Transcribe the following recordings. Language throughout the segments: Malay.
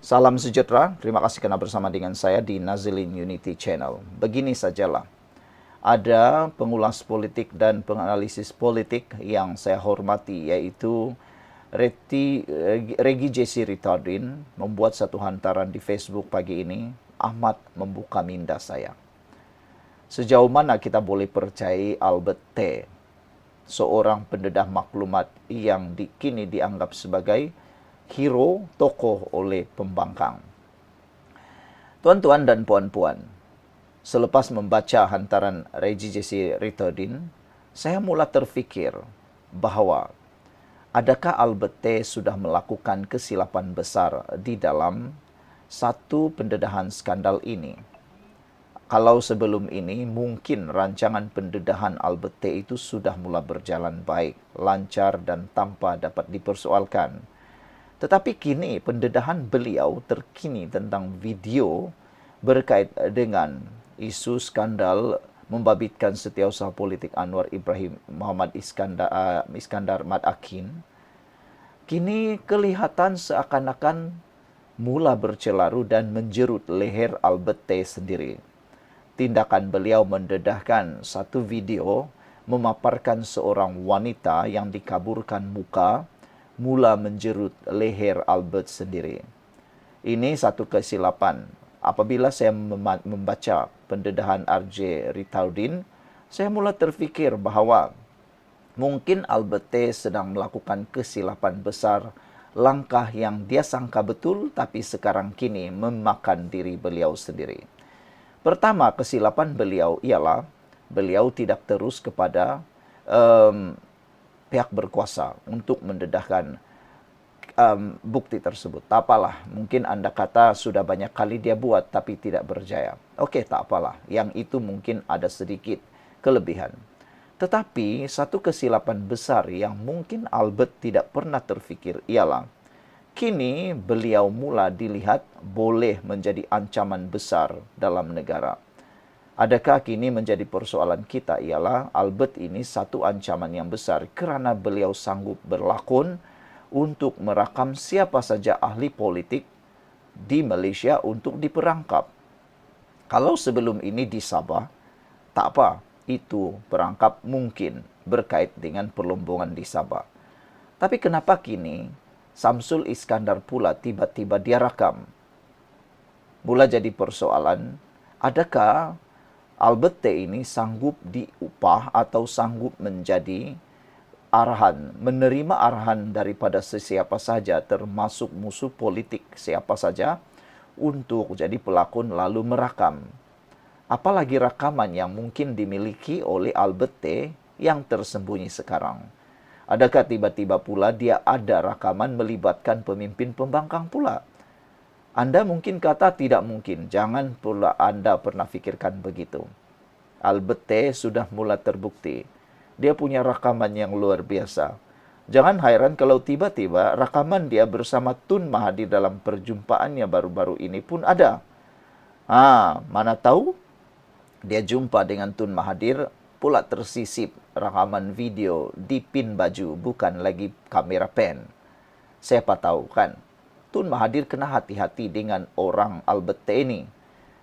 Salam sejahtera, terima kasih kerana bersama dengan saya di Nazilin Unity Channel. Begini sajalah, ada pengulas politik dan penganalisis politik yang saya hormati, yaitu Regi Jesse Ritardin membuat satu hantaran di Facebook pagi ini, amat membuka minda saya. Sejauh mana kita boleh percayai Albert T., seorang pendedah maklumat yang kini dianggap sebagai hero tokoh oleh pembangkang. Tuan-tuan dan puan-puan, selepas membaca hantaran Regi Jesse Ritardin, saya mula terfikir bahawa adakah Albert T. sudah melakukan kesilapan besar di dalam satu pendedahan skandal ini. Kalau sebelum ini, mungkin rancangan pendedahan Albert T. itu sudah mula berjalan baik, lancar dan tanpa dapat dipersoalkan. Tetapi kini pendedahan beliau terkini tentang video berkait dengan isu skandal membabitkan setiausaha politik Anwar Ibrahim Muhammad Iskandar Mat Akin, kini kelihatan seakan-akan mula bercelaru dan menjerut leher Albert T. sendiri. Tindakan beliau mendedahkan satu video memaparkan seorang wanita yang dikaburkan muka mula menjerut leher Albert sendiri. Ini satu kesilapan. Apabila saya membaca pendedahan RJ Ritardin, saya mula terfikir bahawa mungkin Albert T. sedang melakukan kesilapan besar, langkah yang dia sangka betul tapi sekarang kini memakan diri beliau sendiri. Pertama, kesilapan beliau ialah beliau tidak terus kepada pihak berkuasa untuk mendedahkan bukti tersebut. Tak apalah, mungkin anda kata sudah banyak kali dia buat tapi tidak berjaya. Okey, tak apalah. Yang itu mungkin ada sedikit kelebihan. Tetapi satu kesilapan besar yang mungkin Albert tidak pernah terfikir ialah kini beliau mula dilihat boleh menjadi ancaman besar dalam negara. Adakah kini menjadi persoalan kita ialah Albert ini satu ancaman yang besar kerana beliau sanggup berlakon untuk merakam siapa saja ahli politik di Malaysia untuk diperangkap. Kalau sebelum ini di Sabah, tak apa, itu perangkap mungkin berkait dengan perlombongan di Sabah. Tapi kenapa kini Samsul Iskandar pula tiba-tiba dia rakam? Mula jadi persoalan, adakah Albert T. ini sanggup diupah atau sanggup menjadi arahan, menerima arahan daripada sesiapa saja termasuk musuh politik siapa saja untuk jadi pelakon lalu merakam. Apalagi rakaman yang mungkin dimiliki oleh Albert T. yang tersembunyi sekarang. Adakah tiba-tiba pula dia ada rakaman melibatkan pemimpin pembangkang pula? Anda mungkin kata tidak mungkin. Jangan pula anda pernah fikirkan begitu. Albert T. sudah mula terbukti. Dia punya rakaman yang luar biasa. Jangan hairan kalau tiba-tiba rakaman dia bersama Tun Mahathir dalam perjumpaannya baru-baru ini pun ada. Mana tahu dia jumpa dengan Tun Mahathir, pula tersisip rakaman video di pin baju, bukan lagi kamera pen. Siapa tahu kan? Tun Mahathir kena hati-hati dengan orang Albert T. ini.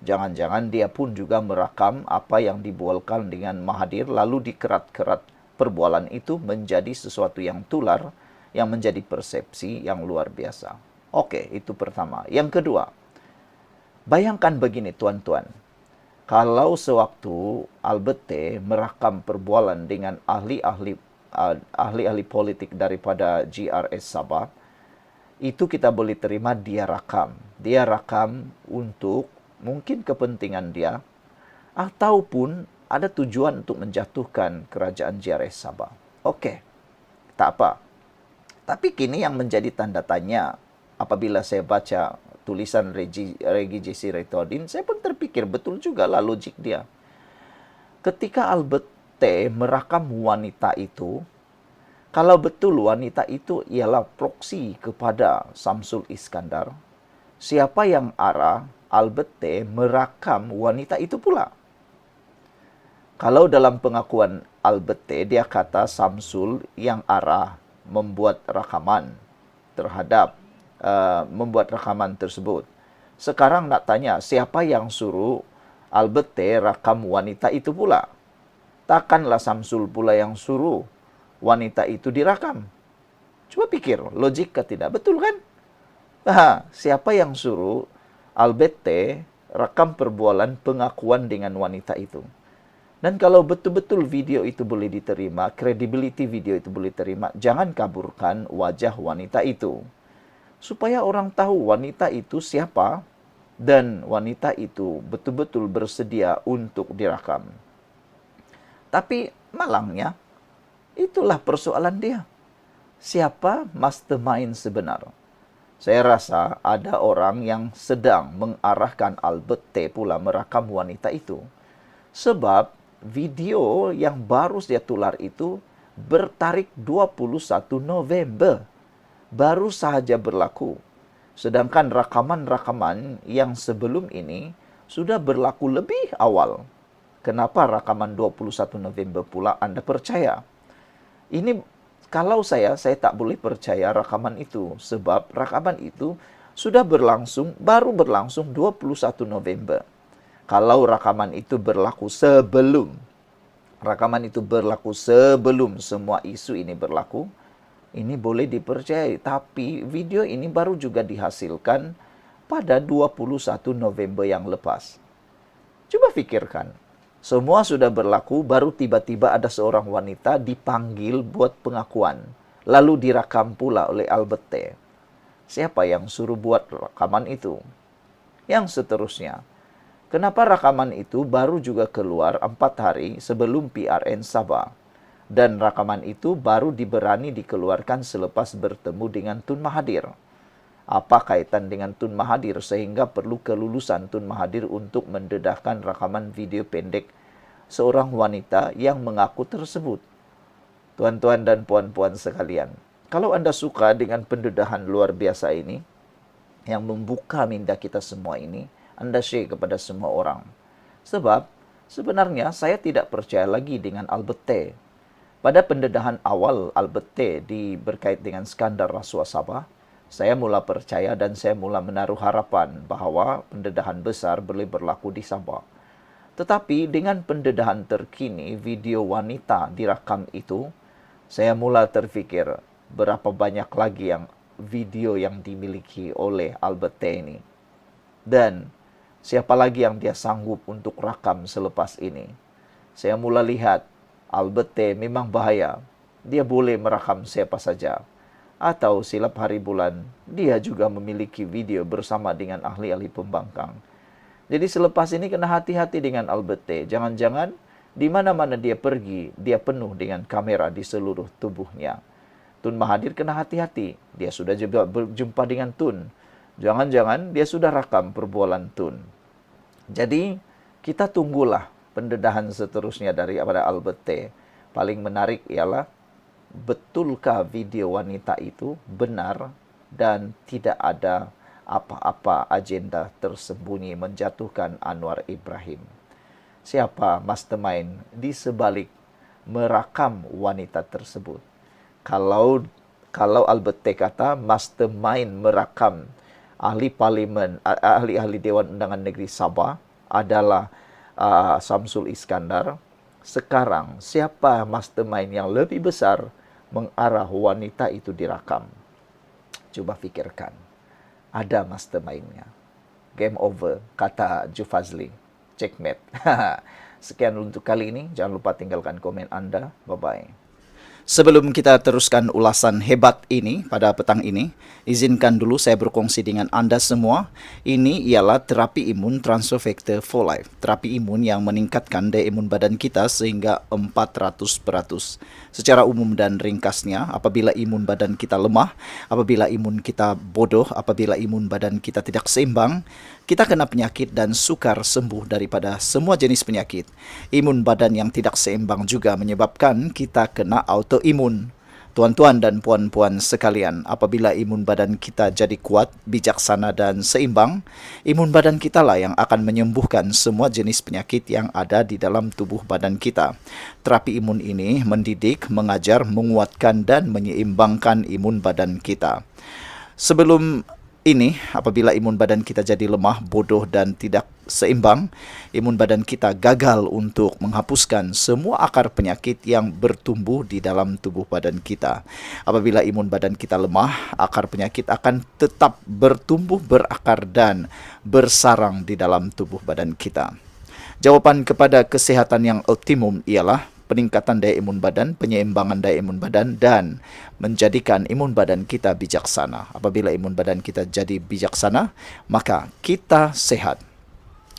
Jangan-jangan dia pun juga merakam apa yang dibualkan dengan Mahathir lalu dikerat-kerat perbualan itu menjadi sesuatu yang tular yang menjadi persepsi yang luar biasa. Okey, itu pertama. Yang kedua, bayangkan begini tuan-tuan. Kalau sewaktu Albert T. merakam perbualan dengan ahli-ahli politik daripada GRS Sabah, itu kita boleh terima dia rakam. Dia rakam untuk mungkin kepentingan dia ataupun ada tujuan untuk menjatuhkan kerajaan GRS Sabah. Okey, tak apa. Tapi kini yang menjadi tanda tanya apabila saya baca tulisan Regi Jesse Ritardin, saya pun terfikir betul jugalah logik dia. Ketika Albert T. merakam wanita itu, kalau betul wanita itu ialah proksi kepada Samsul Iskandar, siapa yang arah Albert T. merakam wanita itu pula? Kalau dalam pengakuan Albert T. dia kata Samsul yang arah membuat rakaman terhadap membuat rakaman tersebut. Sekarang nak tanya, siapa yang suruh Albert T rakam wanita itu pula? Takkanlah Samsul pula yang suruh wanita itu direkam. Coba pikir, logika tidak betul kan? Siapa yang suruh Albert T rekam perbualan pengakuan dengan wanita itu? Dan kalau betul-betul video itu boleh diterima, credibility video itu boleh diterima, jangan kaburkan wajah wanita itu. Supaya orang tahu wanita itu siapa dan wanita itu betul-betul bersedia untuk direkam. Tapi malangnya, itulah persoalan dia. Siapa mastermind sebenar? Saya rasa ada orang yang sedang mengarahkan Albert T pula merakam wanita itu. Sebab video yang baru dia tular itu bertarik 21 November. Baru sahaja berlaku. Sedangkan rakaman-rakaman yang sebelum ini sudah berlaku lebih awal. Kenapa rakaman 21 November pula Anda percaya? Ini kalau saya tak boleh percaya rakaman itu. Sebab rakaman itu sudah baru berlangsung 21 November. Kalau rakaman itu berlaku sebelum semua isu ini berlaku, ini boleh dipercayai. Tapi video ini baru juga dihasilkan pada 21 November yang lepas. Coba pikirkan. Semua sudah berlaku, baru tiba-tiba ada seorang wanita dipanggil buat pengakuan. Lalu direkam pula oleh Albert T. Siapa yang suruh buat rekaman itu? Yang seterusnya. Kenapa rekaman itu baru juga keluar 4 hari sebelum PRN Sabah? Dan rekaman itu baru diberani dikeluarkan selepas bertemu dengan Tun Mahathir. Apa kaitan dengan Tun Mahathir sehingga perlu kelulusan Tun Mahathir untuk mendedahkan rekaman video pendek seorang wanita yang mengaku tersebut? Tuan-tuan dan puan-puan sekalian, kalau Anda suka dengan pendedahan luar biasa ini, yang membuka minda kita semua ini, Anda share kepada semua orang. Sebab sebenarnya saya tidak percaya lagi dengan Albert T. Pada pendedahan awal Albert T berkait dengan skandal rasuah Sabah, saya mula percaya dan saya mula menaruh harapan bahawa pendedahan besar boleh berlaku di Sabah. Tetapi dengan pendedahan terkini, video wanita direkam itu, saya mula terfikir berapa banyak lagi video yang dimiliki oleh Albert T ini. Dan siapa lagi yang dia sanggup untuk rakam selepas ini? Saya mula lihat Albert T memang bahaya. Dia boleh merakam siapa saja. Atau silap hari bulan, dia juga memiliki video bersama dengan ahli-ahli pembangkang. Jadi selepas ini kena hati-hati dengan Albert T. Jangan-jangan di mana-mana dia pergi, dia penuh dengan kamera di seluruh tubuhnya. Tun Mahathir kena hati-hati. Dia sudah juga berjumpa dengan Tun. Jangan-jangan dia sudah rakam perbualan Tun. Jadi kita tunggulah pendedahan seterusnya daripada Albert T. Paling menarik ialah, betulkah video wanita itu benar dan tidak ada apa-apa agenda tersembunyi menjatuhkan Anwar Ibrahim? Siapa mastermind di sebalik merakam wanita tersebut? Kalau Albert T kata mastermind merakam ahli parlimen, ahli Dewan Undangan Negeri Sabah adalah Samsul Iskandar. Sekarang, siapa mastermind yang lebih besar mengarah wanita itu direkam? Coba fikirkan. Ada mastermind-nya. Game over, kata Jufazli. Checkmate. Sekian untuk kali ini. Jangan lupa tinggalkan komen Anda. Bye-bye. Sebelum kita teruskan ulasan hebat ini pada petang ini, izinkan dulu saya berkongsi dengan Anda semua. Ini ialah terapi imun transfer factor for life. Terapi imun yang meningkatkan daya imun badan kita sehingga 400%. Secara umum dan ringkasnya, apabila imun badan kita lemah, apabila imun kita bodoh, apabila imun badan kita tidak seimbang, kita kena penyakit dan sukar sembuh daripada semua jenis penyakit. Imun badan yang tidak seimbang juga menyebabkan kita kena autoimun. Tuan-tuan dan puan-puan sekalian, apabila imun badan kita jadi kuat, bijaksana dan seimbang, imun badan kita lah yang akan menyembuhkan semua jenis penyakit yang ada di dalam tubuh badan kita. Terapi imun ini mendidik, mengajar, menguatkan dan menyeimbangkan imun badan kita. Sebelum ini, apabila imun badan kita jadi lemah, bodoh dan tidak seimbang, imun badan kita gagal untuk menghapuskan semua akar penyakit yang bertumbuh di dalam tubuh badan kita. Apabila imun badan kita lemah, akar penyakit akan tetap bertumbuh, berakar dan bersarang di dalam tubuh badan kita. Jawapan kepada kesehatan yang optimum ialah peningkatan daya imun badan, penyeimbangan daya imun badan, dan menjadikan imun badan kita bijaksana. Apabila imun badan kita jadi bijaksana, maka kita sehat.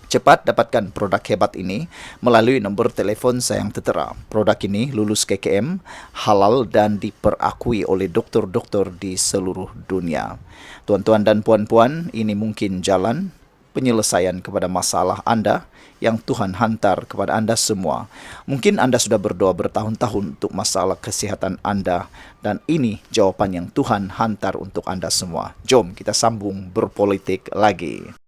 Cepat dapatkan produk hebat ini melalui nombor telefon saya yang tertera. Produk ini lulus KKM, halal dan diperakui oleh doktor-doktor di seluruh dunia. Tuan-tuan dan puan-puan, ini mungkin jalan penyelesaian kepada masalah Anda yang Tuhan hantar kepada Anda semua. Mungkin Anda sudah berdoa bertahun-tahun untuk masalah kesehatan Anda, dan ini jawaban yang Tuhan hantar untuk Anda semua. Jom kita sambung berpolitik lagi.